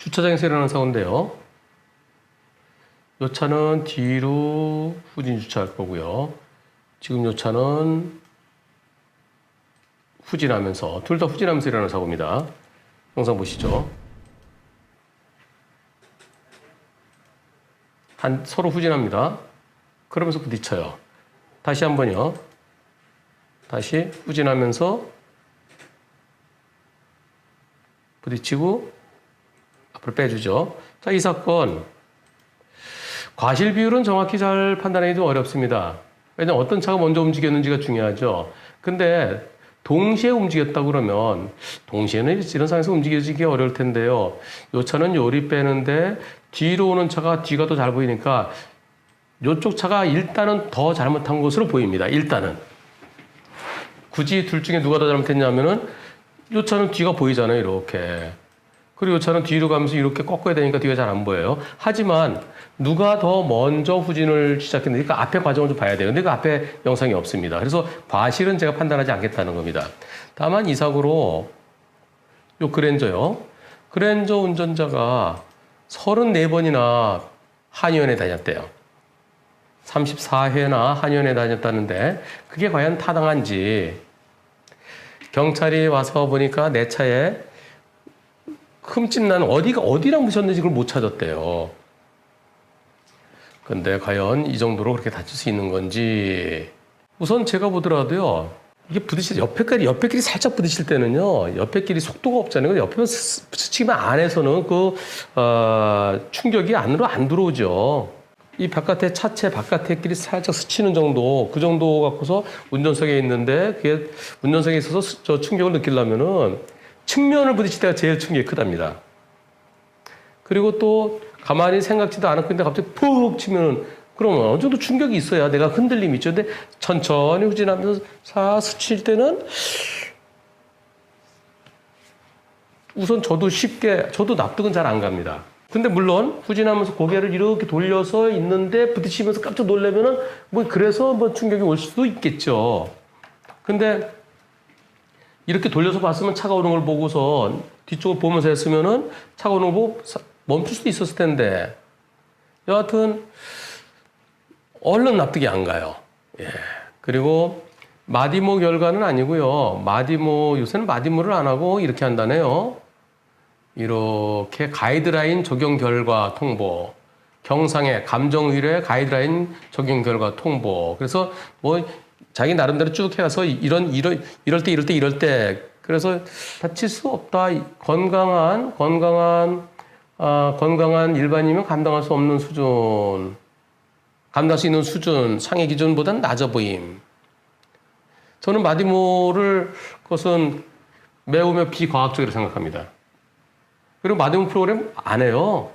주차장에서 일어나는 사고인데요. 이 차는 뒤로 후진 주차할 거고요. 지금 이 차는 후진하면서, 둘 다 후진하면서 일어나는 사고입니다. 영상 보시죠. 서로 후진합니다. 그러면서 부딪혀요. 다시 한번요. 다시 후진하면서 부딪히고 앞으로 빼주죠. 자, 이 사건 과실 비율은 정확히 잘 판단하기 좀 어렵습니다. 왜냐하면 어떤 차가 먼저 움직였는지가 중요하죠. 근데 동시에 움직였다 그러면 동시에는 이런 상황에서 움직여지기 어려울 텐데요. 이 차는 요리 빼는데 뒤로 오는 차가 뒤가 더 잘 보이니까 이쪽 차가 일단은 더 잘못한 것으로 보입니다. 일단은 굳이 둘 중에 누가 더 잘못했냐면은 이 차는 뒤가 보이잖아요. 이렇게. 그리고 이 차는 뒤로 가면서 이렇게 꺾어야 되니까 뒤가 잘 안 보여요. 하지만 누가 더 먼저 후진을 시작했는지 그 앞에 과정을 좀 봐야 돼요. 근데 그 앞에 영상이 없습니다. 그래서 과실은 제가 판단하지 않겠다는 겁니다. 다만 이 사고로 요 그랜저요. 그랜저 운전자가 34번이나 한의원에 다녔대요. 34회나 한의원에 다녔다는데 그게 과연 타당한지 경찰이 와서 보니까 내 차에 흠집난 어디랑 부셨는지 그걸 못 찾았대요. 근데 과연 이 정도로 그렇게 다칠 수 있는 건지 우선 제가 보더라도요. 이게 부딪힐 옆에끼리 살짝 부딪힐 때는요. 옆에끼리 속도가 없잖아요. 옆에만 스치면 안에서는 충격이 안으로 안 들어오죠. 이 바깥에 차체 바깥에끼리 살짝 스치는 정도, 그 정도 갖고서 운전석에 있는데 그게 운전석에 있어서 저 충격을 느끼려면은 측면을 부딪힐 때가 제일 충격이 크답니다. 그리고 또 가만히 생각지도 않았고 근데 갑자기 푹 치면은 그러면 어느 정도 충격이 있어야 내가 흔들림이 있죠. 근데 천천히 후진하면서 스칠 때는 우선 저도 납득은 잘 안 갑니다. 근데 물론 후진하면서 고개를 이렇게 돌려서 있는데 부딪히면서 깜짝 놀라면은 그래서 충격이 올 수도 있겠죠. 근데 이렇게 돌려서 봤으면 차가 오는 걸 보고서 뒤쪽을 보면서 했으면은 차가 오는 걸 보고 멈출 수도 있었을 텐데 여하튼 얼른 납득이 안 가요. 예. 그리고 마디모 결과는 아니고요. 요새는 마디모를 안 하고 이렇게 한다네요. 이렇게 가이드라인 적용 결과 통보, 경상의 감정의뢰 가이드라인 적용 결과 통보. 그래서 자기 나름대로 쭉 해서 이럴 때 그래서 다칠 수 없다. 건강한 일반인이면 감당할 수 없는 수준, 감당할 수 있는 수준, 상해 기준보다는 낮아 보임. 저는 그것은 매우 비과학적이라고 생각합니다. 그리고 마디모 프로그램 안 해요.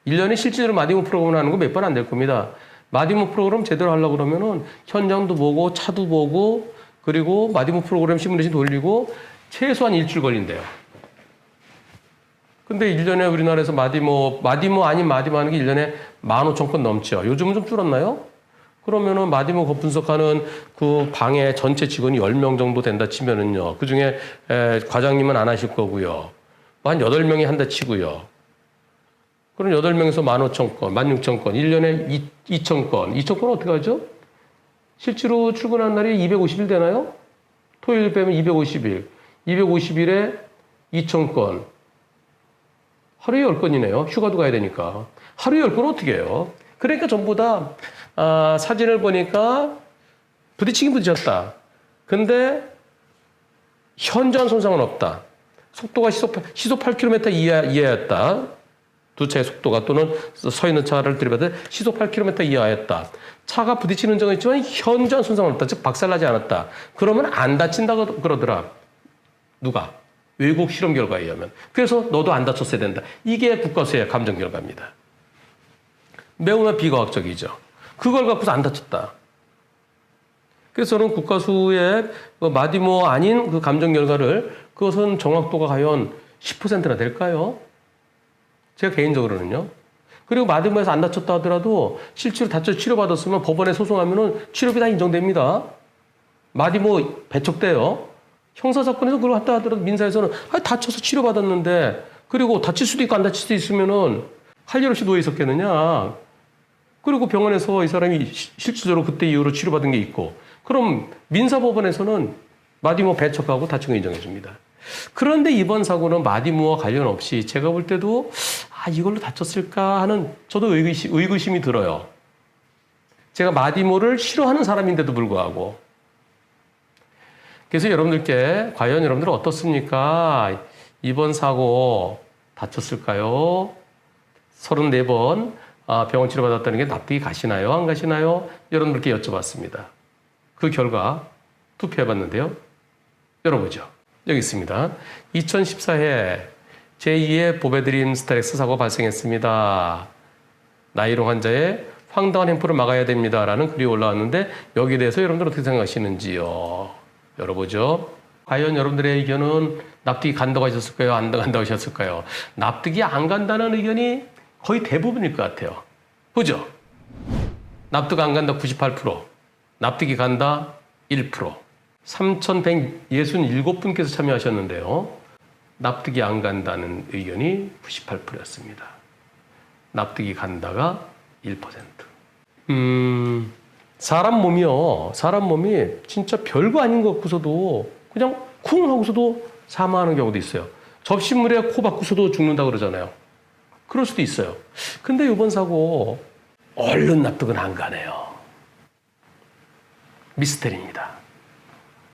1년에 실질적으로 마디모 프로그램 하는 거 몇 번 안 될 겁니다. 마디모 프로그램 제대로 하려고 그러면은 현장도 보고 차도 보고 그리고 마디모 프로그램 시뮬레이션 돌리고 최소한 일주일 걸린대요. 근데 1년에 우리나라에서 마디모 하는 게 1년에 15,000건 넘죠. 요즘은 좀 줄었나요? 그러면은 마디모 분석하는 그 방에 전체 직원이 10명 정도 된다 치면은요. 그 중에 과장님은 안 하실 거고요. 한 8명이 한다 치고요. 그럼 8명에서 15,000건, 16,000건, 1년에 2,000건. 2,000건 어떻게 하죠? 실제로 출근한 날이 250일 되나요? 토요일 빼면 250일. 250일에 2,000건. 하루에 10건이네요. 휴가도 가야 되니까. 하루에 10건 어떻게 해요? 그러니까 전부 다 사진을 보니까 부딪히긴 부딪혔다. 근데 현저한 손상은 없다. 속도가 시속 8km 이하였다. 두 차의 속도가 또는 서 있는 차를 들이받아 시속 8km 이하였다. 차가 부딪히는 적은 있지만 현저한 손상은 없다. 즉 박살나지 않았다. 그러면 안 다친다고 그러더라. 누가? 외국 실험 결과에 의하면. 그래서 너도 안 다쳤어야 된다. 이게 국가수의 감정 결과입니다. 매우 비과학적이죠. 그걸 갖고서 안 다쳤다. 그래서 저는 국가수의 마디모 아닌 그 감정 결과를 그것은 정확도가 과연 10%나 될까요? 제가 개인적으로는요. 그리고 마디모에서 안 다쳤다 하더라도 실제로 다쳐 치료받았으면 법원에 소송하면은 치료비 다 인정됩니다. 마디모 배척돼요. 형사사건에서 그걸 했다 하더라도 민사에서는 다쳐서 치료받았는데 그리고 다칠 수도 있고 안 다칠 수도 있으면은 할 일 없이 누워 있었겠느냐. 그리고 병원에서 이 사람이 실질적으로 그때 이후로 치료받은 게 있고, 그럼 민사법원에서는 마디모 배척하고 다친 거 인정해 줍니다. 그런데 이번 사고는 마디모와 관련 없이 제가 볼 때도 이걸로 다쳤을까 하는 저도 의구심이 들어요. 제가 마디모를 싫어하는 사람인데도 불구하고. 그래서 여러분들께 과연 여러분들은 어떻습니까? 이번 사고 다쳤을까요? 34번 병원 치료받았다는 게 납득이 가시나요? 안 가시나요? 여러분들께 여쭤봤습니다. 그 결과 투표해봤는데요. 열어보죠. 여기 있습니다. 2014해 제2의 보배드림 스타렉스 사고 발생했습니다. 나이로 환자의 황당한 횡포를 막아야 됩니다. 라는 글이 올라왔는데 여기에 대해서 여러분들 어떻게 생각하시는지요? 열어보죠. 과연 여러분들의 의견은 납득이 간다고 하셨을까요? 안 간다고 하셨을까요? 납득이 안 간다는 의견이 거의 대부분일 것 같아요. 그죠? 납득 안 간다 98%, 납득이 간다 1%. 3,167분께서 참여하셨는데요. 납득이 안 간다는 의견이 98%였습니다. 납득이 간다가 1%. 사람 몸이 진짜 별거 아닌 것 같고서도 그냥 쿵 하고서도 사망하는 경우도 있어요. 접시물에 코 박고서도 죽는다 그러잖아요. 그럴 수도 있어요. 근데 이번 사고 얼른 납득은 안 가네요. 미스테리입니다.